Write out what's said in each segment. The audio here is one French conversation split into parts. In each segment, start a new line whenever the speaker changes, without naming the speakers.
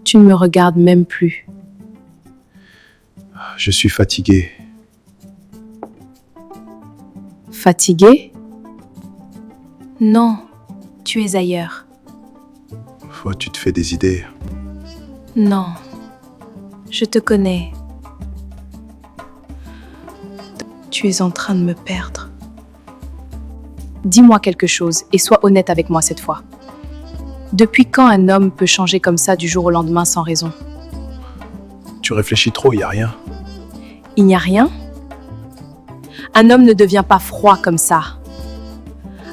Tu ne me regardes même plus.
Je suis fatigué.
Fatigué? Non, tu es ailleurs.
Tu te fais des idées.
Non, je te connais. Tu es en train de me perdre. Dis-moi quelque chose et sois honnête avec moi cette fois. Depuis quand un homme peut changer comme ça du jour au lendemain sans raison?
Tu réfléchis trop, il n'y a rien.
Il n'y a rien? Un homme ne devient pas froid comme ça.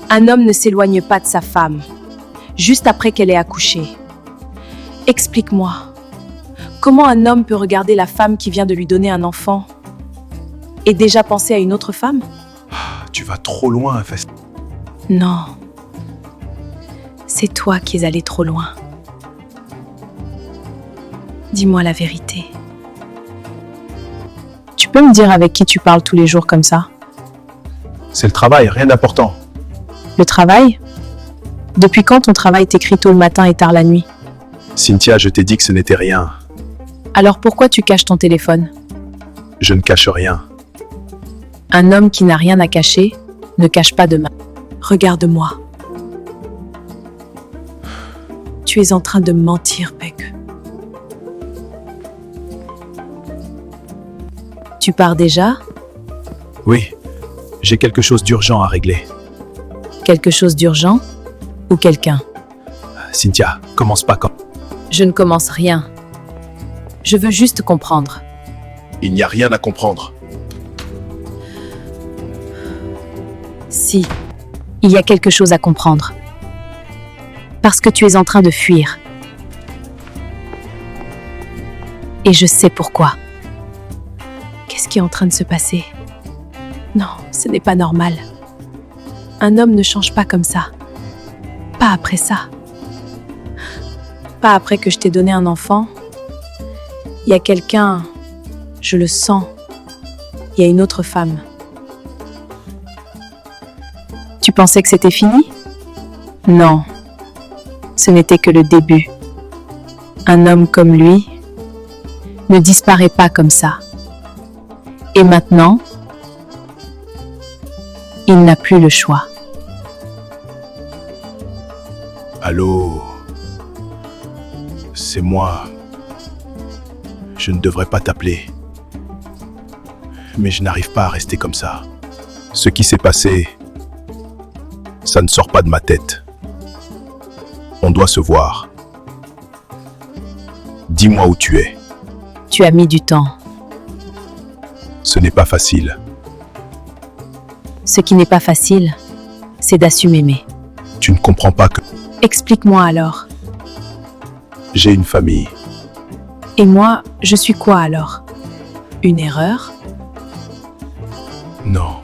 Un homme ne s'éloigne pas de sa femme, juste après qu'elle ait accouché. Explique-moi, comment un homme peut regarder la femme qui vient de lui donner un enfant et déjà penser à une autre femme?
Tu vas trop loin,
Non. C'est toi qui es allé trop loin. Dis-moi la vérité. Tu peux me dire avec qui tu parles tous les jours comme ça?
C'est le travail, rien d'important.
Le travail? Depuis quand ton travail t'écrit tôt le matin et tard la nuit?
Cynthia, je t'ai dit que ce n'était rien.
Alors pourquoi tu caches ton téléphone?
Je ne cache rien.
Un homme qui n'a rien à cacher ne cache pas de main. Regarde-moi. Tu es en train de mentir, Beck. Tu pars déjà?
Oui, j'ai quelque chose d'urgent à régler.
Quelque chose d'urgent? Ou quelqu'un?
Cynthia, commence pas comme...
Je ne commence rien. Je veux juste comprendre.
Il n'y a rien à comprendre.
Si, il y a quelque chose à comprendre. Parce que tu es en train de fuir. Et je sais pourquoi. Qu'est-ce qui est en train de se passer? Non, ce n'est pas normal. Un homme ne change pas comme ça. Pas après ça. Pas après que je t'ai donné un enfant. Il y a quelqu'un, je le sens. Il y a une autre femme. Tu pensais que c'était fini? Non. Ce n'était que le début. Un homme comme lui ne disparaît pas comme ça. Et maintenant, il n'a plus le choix.
Allô? C'est moi. Je ne devrais pas t'appeler. Mais je n'arrive pas à rester comme ça. Ce qui s'est passé, ça ne sort pas de ma tête. On doit se voir. Dis-moi où tu es.
Tu as mis du temps.
Ce n'est pas facile.
Ce qui n'est pas facile, c'est d'assumer mais.
Tu ne comprends pas que
Explique-moi alors.
j'ai une famille.
Et moi, je suis quoi alors? Une erreur?
Non.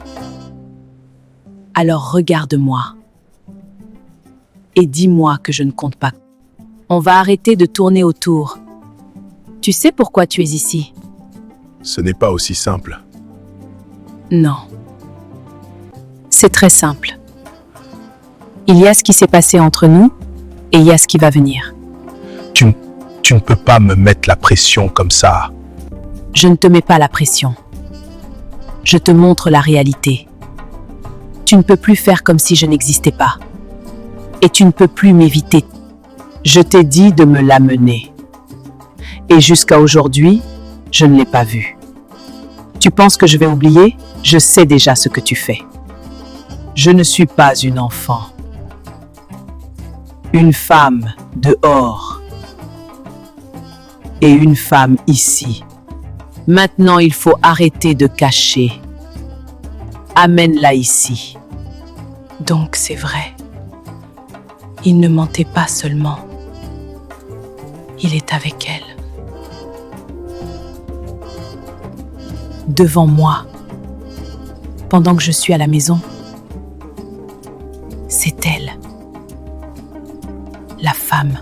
Alors regarde-moi. Et dis-moi que je ne compte pas. On va arrêter de tourner autour. Tu sais pourquoi tu es ici?
Ce n'est pas aussi simple.
Non. C'est très simple. Il y a ce qui s'est passé entre nous et il y a ce qui va venir.
Tu ne peux pas me mettre la pression comme ça.
Je ne te mets pas la pression. Je te montre la réalité. Tu ne peux plus faire comme si je n'existais pas. Et tu ne peux plus m'éviter. Je t'ai dit de me l'amener. Et jusqu'à aujourd'hui, je ne l'ai pas vu. Tu penses que je vais oublier? Je sais déjà ce que tu fais. Je ne suis pas une enfant. Une femme dehors. Et une femme ici. Maintenant, il faut arrêter de cacher. Amène-la ici. Donc, c'est vrai. Il ne mentait pas seulement. Il est avec elle. Devant moi. Pendant que je suis à la maison. C'est elle. La femme.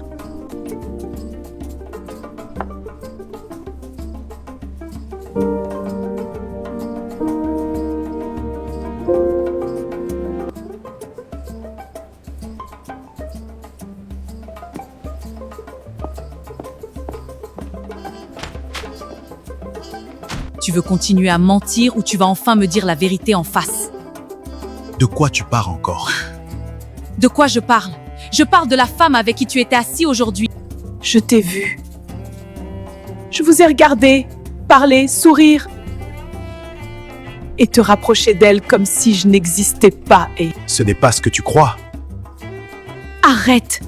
Tu veux continuer à mentir ou tu vas enfin me dire la vérité en face?
De quoi tu parles encore?
De quoi je parle? Je parle de la femme avec qui tu étais assis aujourd'hui. Je t'ai vu. Je vous ai regardé, parler, sourire. Et te rapprocher d'elle comme si je n'existais pas et...
Ce n'est pas ce que tu crois.
Arrête!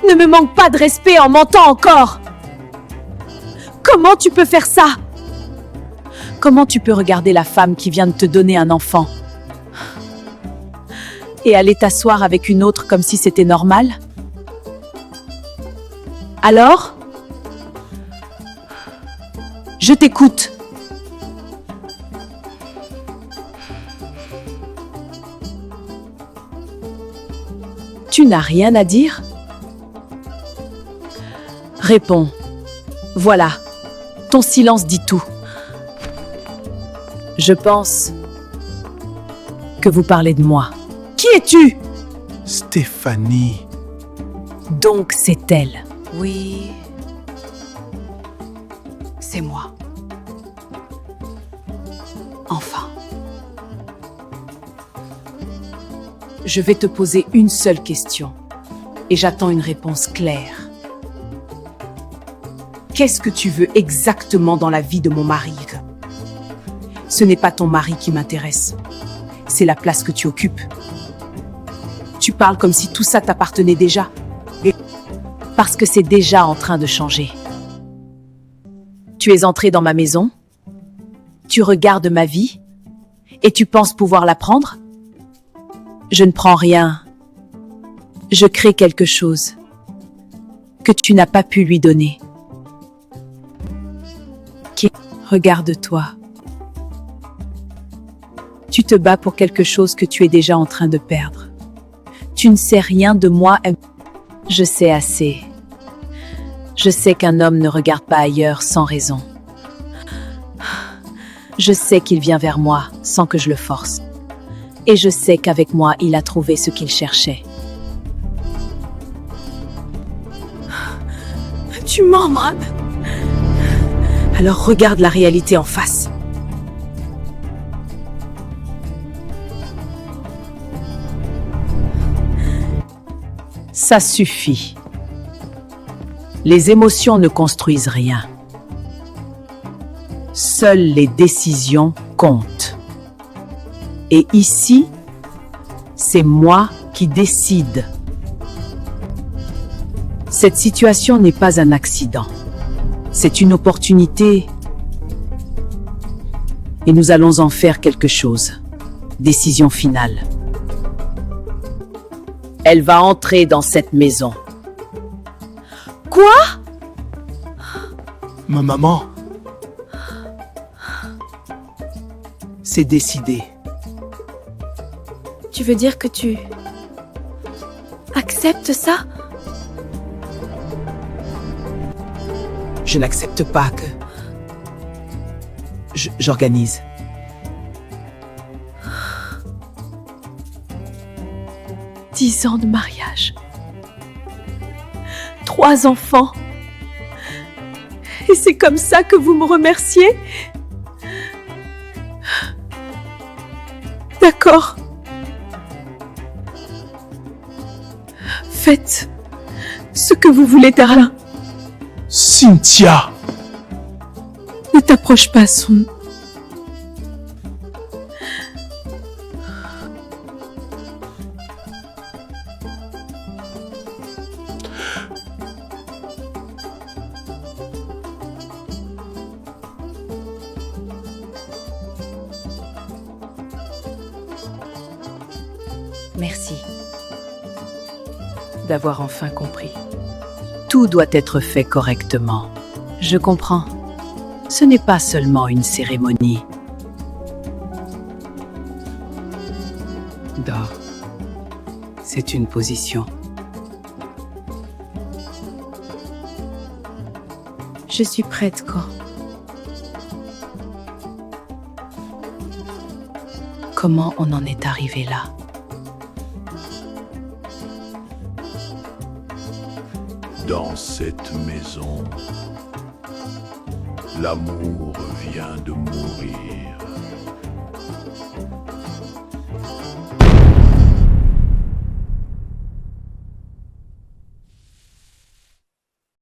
Ne me manque pas de respect en mentant encore! Comment tu peux faire ça? Comment tu peux regarder la femme qui vient de te donner un enfant et aller t'asseoir avec une autre comme si c'était normal? Alors? Je t'écoute. Tu n'as rien à dire? Réponds. Voilà. Ton silence dit tout. Je pense que vous parlez de moi. Qui es-tu?
Stéphanie.
Donc c'est elle.
Oui, c'est moi. Enfin.
Je vais te poser une seule question et j'attends une réponse claire. Qu'est-ce que tu veux exactement dans la vie de mon mari? Ce n'est pas ton mari qui m'intéresse. C'est la place que tu occupes. Tu parles comme si tout ça t'appartenait déjà. Parce que c'est déjà en train de changer. Tu es entré dans ma maison, tu regardes ma vie et tu penses pouvoir la prendre? Je ne prends rien. Je crée quelque chose que tu n'as pas pu lui donner. Regarde-toi. Tu te bats pour quelque chose que tu es déjà en train de perdre. Tu ne sais rien de moi. Je sais assez. Je sais qu'un homme ne regarde pas ailleurs sans raison. Je sais qu'il vient vers moi sans que je le force. Et je sais qu'avec moi, il a trouvé ce qu'il cherchait. Tu mens, Brad. Alors regarde la réalité en face. Ça suffit. Les émotions ne construisent rien. Seules les décisions comptent. Et ici, c'est moi qui décide. Cette situation n'est pas un accident. C'est une opportunité. Et nous allons en faire quelque chose. Décision finale. Elle va entrer dans cette maison. Quoi?
Ma maman. C'est décidé.
Tu veux dire que tu acceptes ça?
Je n'accepte pas que... J'organise. «
10 ans de mariage. 3 enfants. Et c'est comme ça que vous me remerciez? D'accord. Faites ce que vous voulez, Darlin.
Cynthia!
Ne t'approche pas, Son.
Merci.
D'avoir enfin compris. Tout doit être fait correctement. Je comprends. Ce n'est pas seulement une cérémonie.
Dors. C'est une position.
Je suis prête quand?
Comment on en est arrivé là?
Dans cette maison, L'amour vient de mourir.